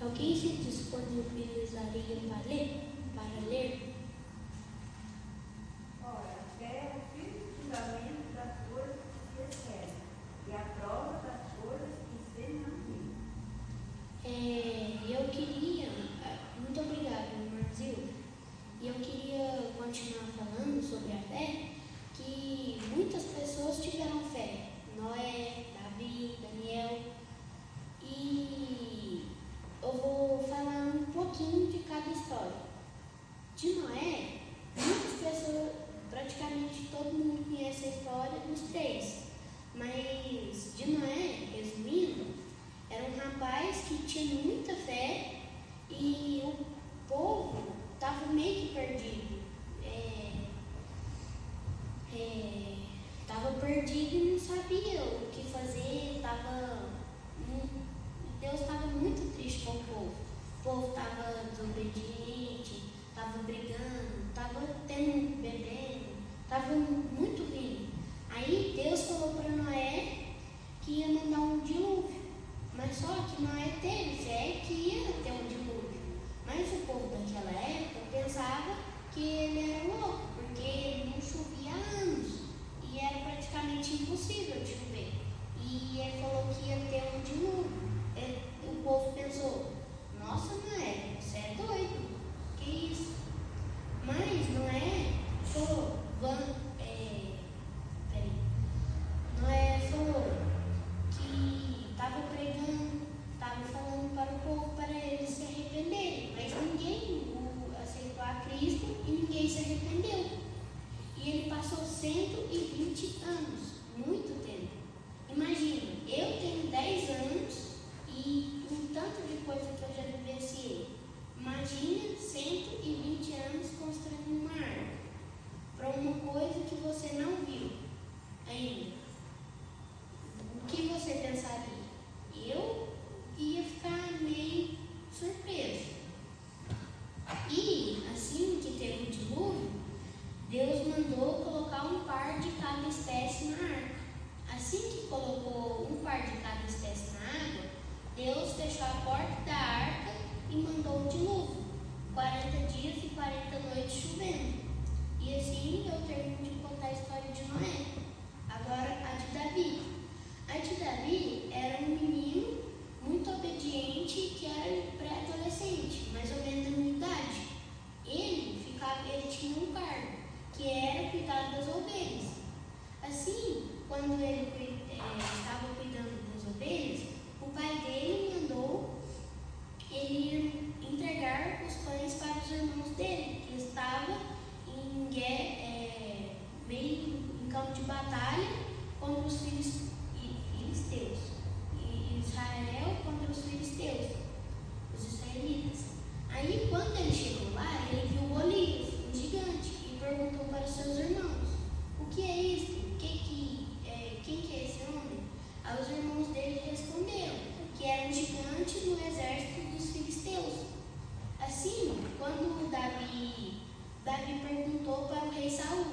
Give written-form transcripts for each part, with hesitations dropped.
Alguém se disponibilizaria para ler? Ora, a fé é o firme fundamento das coisas que se esperam e a prova das coisas que se não veem. Eu queria, muito obrigada, irmã Zilda. E eu queria continuar falando sobre a fé, que muitas pessoas tiveram fé. Noé, Davi, Daniel. E eu vou falar um pouquinho de cada história. De Noé, muitas pessoas, praticamente todo mundo conhece a história dos três. Mas de Noé, resumindo, era um rapaz que tinha muita fé e o povo estava meio que perdido. Estava perdido e não sabia o que fazer. Deus estava muito triste com o povo. O povo estava desobediente, estava brigando, estava bebendo, estava muito ruim. Aí Deus falou para Noé que ia mandar um dilúvio. Mas só que Noé teve fé que ia ter um dilúvio. Mas o povo daquela época pensava que ele era louco, porque não chovia há anos e era praticamente impossível de chover. E ele falou que ia ter um dilúvio. O povo pensou: nossa, Noé, você é doido, que isso? Mas Noé falou: Noé falou que estava pregando, estava falando para o povo para eles se arrependerem, mas ninguém aceitou a Cristo e ninguém se arrependeu. E ele passou 120 anos, muito tempo. Imagina, eu tenho 10 anos e um tanto de coisa que eu já vivenciei. Imagina 120 anos construindo uma arca para uma coisa que você não viu ainda. O que você pensaria? Eu ia ficar meio surpreso. E assim que teve o dilúvio, Deus mandou colocar um par de cada espécie na arca. Assim que colocou um par de cada espécie na água, Deus fechou a porta da arca e mandou o dilúvio. 40 dias e 40 noites chovendo. E assim eu termino de contar a história de Noé. Agora a de Davi. A de Davi era um menino muito obediente que era pré-adolescente, mais ou menos da minha idade. Ele tinha um cargo, que era cuidar das ovelhas. Assim, quando ele estava cuidando das ovelhas, o pai dele mandou ele ir entregar os pães para os irmãos dele, que estavam meio em campo de batalha contra os filisteus. E Israel contra os filisteus, os israelitas. Aí, quando ele chegou lá, ele viu Golias, um gigante, e perguntou para os seus irmãos: o que é isso? Quem que é esse homem? Aí os irmãos dele responderam que era um gigante no exército dos filisteus. Assim, quando Davi perguntou para o rei Saul: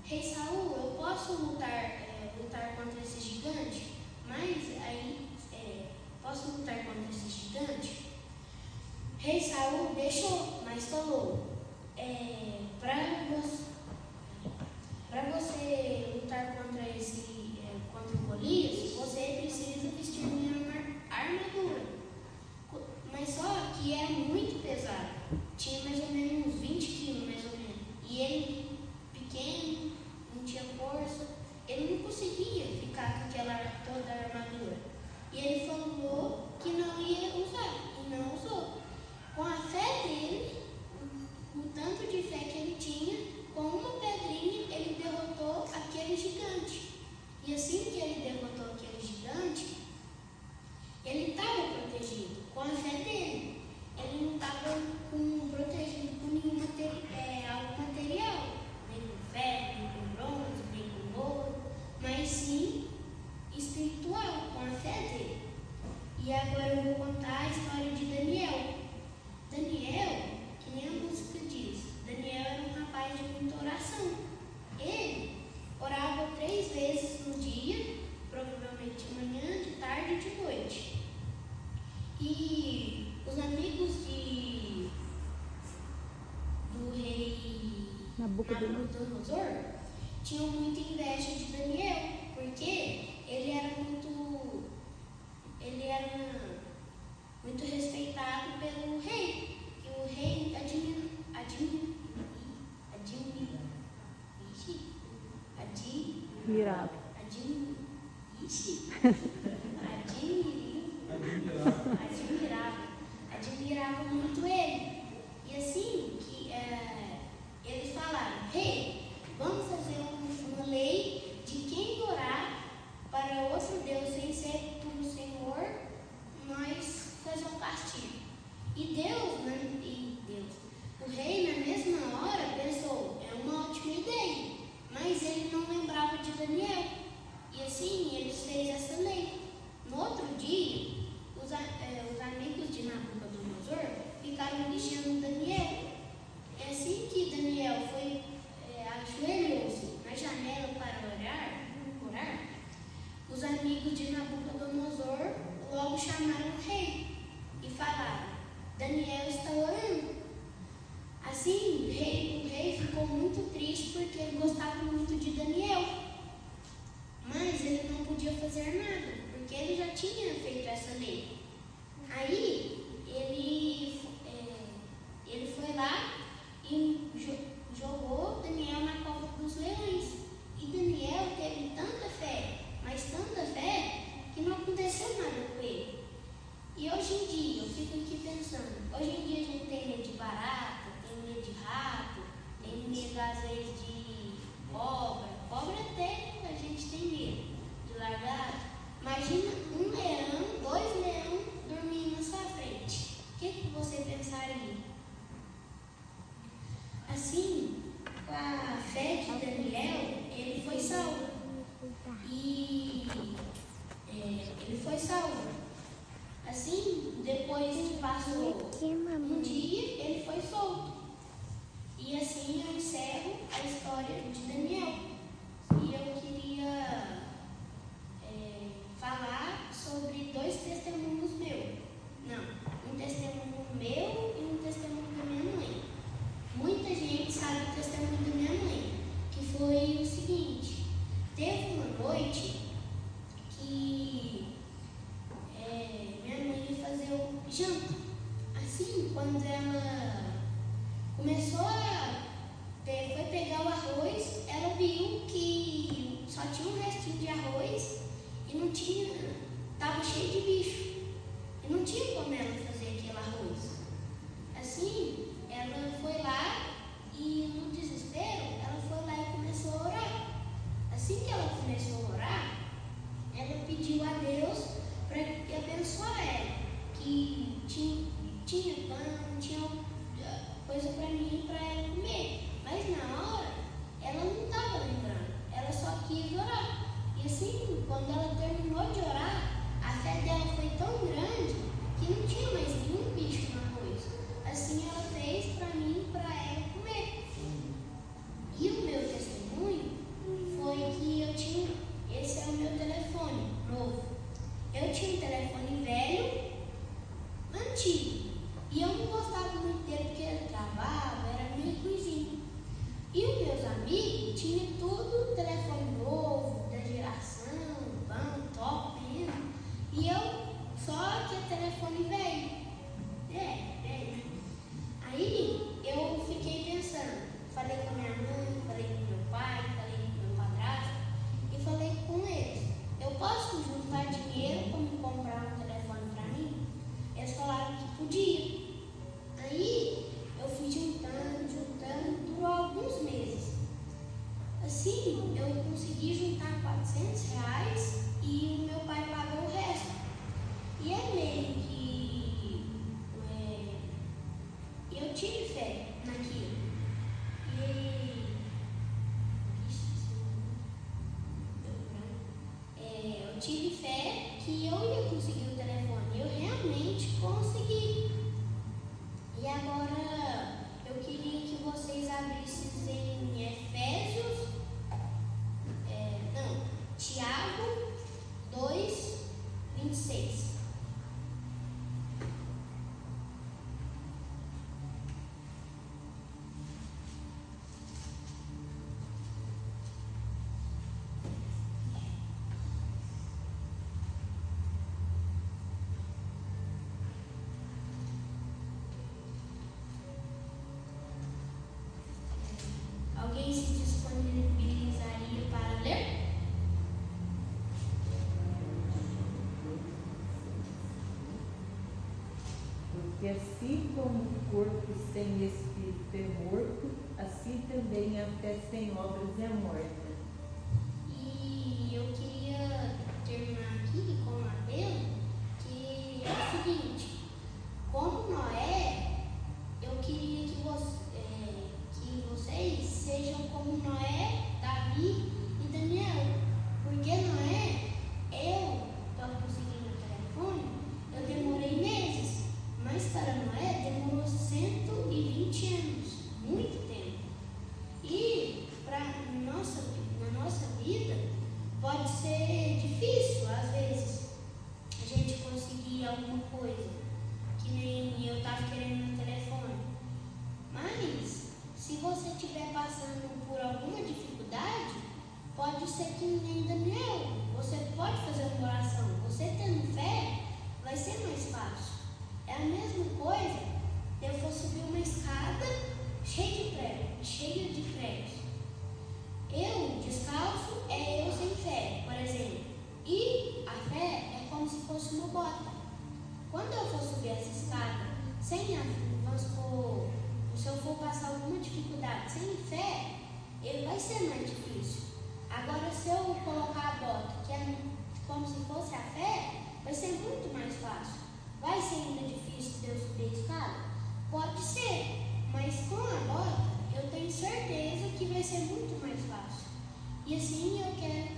rei Saul, eu posso lutar contra esse gigante? Posso lutar contra esse gigante? Rei Saul deixou, mas falou: para você lutar contra o Golias, você precisa vestir minha armadura. Mas só que era muito pesado. Tinha mais ou menos uns 20 quilos, mais ou menos. E ele, pequeno, não tinha força, ele não conseguia ficar com toda a armadura. E ele falou que não ia usar, e não usou. Com a fé dele, o tanto de fé que ele tinha, com uma pedrinha ele derrotou aquele gigante. E assim que ele derrotou aquele gigante, ele estava protegido com a fé dele. Ele não estava protegido por nenhum algo material, nem com ferro, nem com bronze, nem com ouro, mas sim espiritual, com a fé dele. E agora eu vou contar a história de Daniel. Daniel, que nem a música diz, Daniel era um rapaz de muita oração. Ele orava 3 vezes no dia, provavelmente de manhã, de tarde e de noite. E os Nabucodonosor tinham muita inveja de Daniel, porque ele era muito respeitado pelo rei. E o rei admirava muito ele. E assim, eles falaram: rei, vamos fazer uma lei de quem orar para outro Deus sem ser tu, Senhor, nós fazer um castigo. O rei na mesma hora pensou: é uma ótima ideia, mas ele não lembrava de Daniel. E assim, ele fez essa lei. No outro dia, os amigos de Nabucodonosor ficaram vigiando Daniel. É assim que Daniel ajoelhou-se na janela para orar, os amigos de Nabucodonosor logo chamaram o rei e falaram: Daniel está orando. Assim, o rei ficou muito triste porque ele gostava muito de Daniel. Mas ele não podia fazer nada, porque ele já tinha feito essa lei. Aí, ele foi lá e jogou Daniel na cova dos leões. E Daniel teve tanta fé, mas tanta fé, que não aconteceu nada com ele. E hoje em dia, eu fico aqui pensando, hoje em dia a gente tem medo de barata, tem medo de rato, tem medo às vezes de cobra. Cobra até a gente tem medo de lagarto. Imagina um leão, 2 leões dormindo na sua frente. O que você pensaria? Assim, com a fé de Daniel, ele foi salvo. Ele foi salvo. Assim, depois que passou um dia, ele foi solto. E assim eu encerro a história de Daniel. E eu queria falar sobre 2 testemunhos meus. Não, um testemunho meu e um testemunho da minha mãe. Muita gente sabe o testemunho da minha mãe, que foi o seguinte: teve uma noite que minha mãe ia fazer o janta. Assim, quando ela começou foi pegar o arroz, ela viu que só tinha um restinho de arroz e não tinha, estava cheio de bicho. E não tinha como ela fazer aquele arroz. Assim, ela foi lá e, no desespero, ela foi lá e começou a orar. Assim que ela começou a orar, ela pediu a Deus para abençoar ela, que tinha pão, tinha coisa para mim e para ela comer. Mas na hora, ela não estava lembrando, ela só quis orar. E assim, quando ela terminou de orar, a fé dela foi tão grande que não tinha mais nenhum bicho no arroz. Assim ela fez para mim e para ela comer. E o meu testemunho foi que esse é o meu telefone novo. Eu tinha um telefone velho, antigo. E eu não gostava muito dele porque ele travava, era meio ruizinho. E os meus amigos tinham tudo telefone novo, da geração, bom, top mesmo. E eu só tinha telefone velho. Velho. Aí eu fiquei pensando, falei com a minha mãe, falei com meu pai, falei com meu padrasto e falei com eles: eu posso juntar dinheiro para me comprar um telefone para mim? Eles falaram que podia. Aí eu fui juntando, durou alguns meses. Assim, eu consegui juntar R$400 e o meu pai pagou o resto. E é meio que eu tive fé naquilo. Eu tive fé que eu ia conseguir o telefone. Eu realmente consegui. E agora eu queria que vocês abrissem em Efésios, Tiago 2:26. porque assim como o corpo sem espírito é morto, assim também a fé sem obras é morta. E eu queria terminar aqui com um apelo, que é o seguinte: como Noé, eu queria que vocês sejam como Noé, Davi e Daniel. Porque Noé, eu estou conseguindo o telefone, eu demorei meses, mas para Noé demorou 120 anos, muito tempo. E na nossa vida pode ser difícil, às vezes, a gente conseguir alguma coisa, que nem eu estava querendo no telefone. Mas, se você estiver passando por alguma dificuldade, pode ser que nem Daniel, você pode fazer uma oração. Você tendo fé, vai ser mais fácil. É a mesma coisa se eu for subir uma escada cheia de pregos. Eu, descalço, é eu sem fé, por exemplo. E a fé é como se fosse uma bota. Quando eu for subir essa escada, vamos supor, se eu for passar alguma dificuldade sem fé, vai ser mais difícil. Agora, se eu colocar a bota, que é como se fosse a fé, vai ser muito mais fácil. Vai ser ainda difícil de eu subir a escada? Pode ser, mas com a bota, eu tenho certeza que vai ser muito mais fácil. E assim eu quero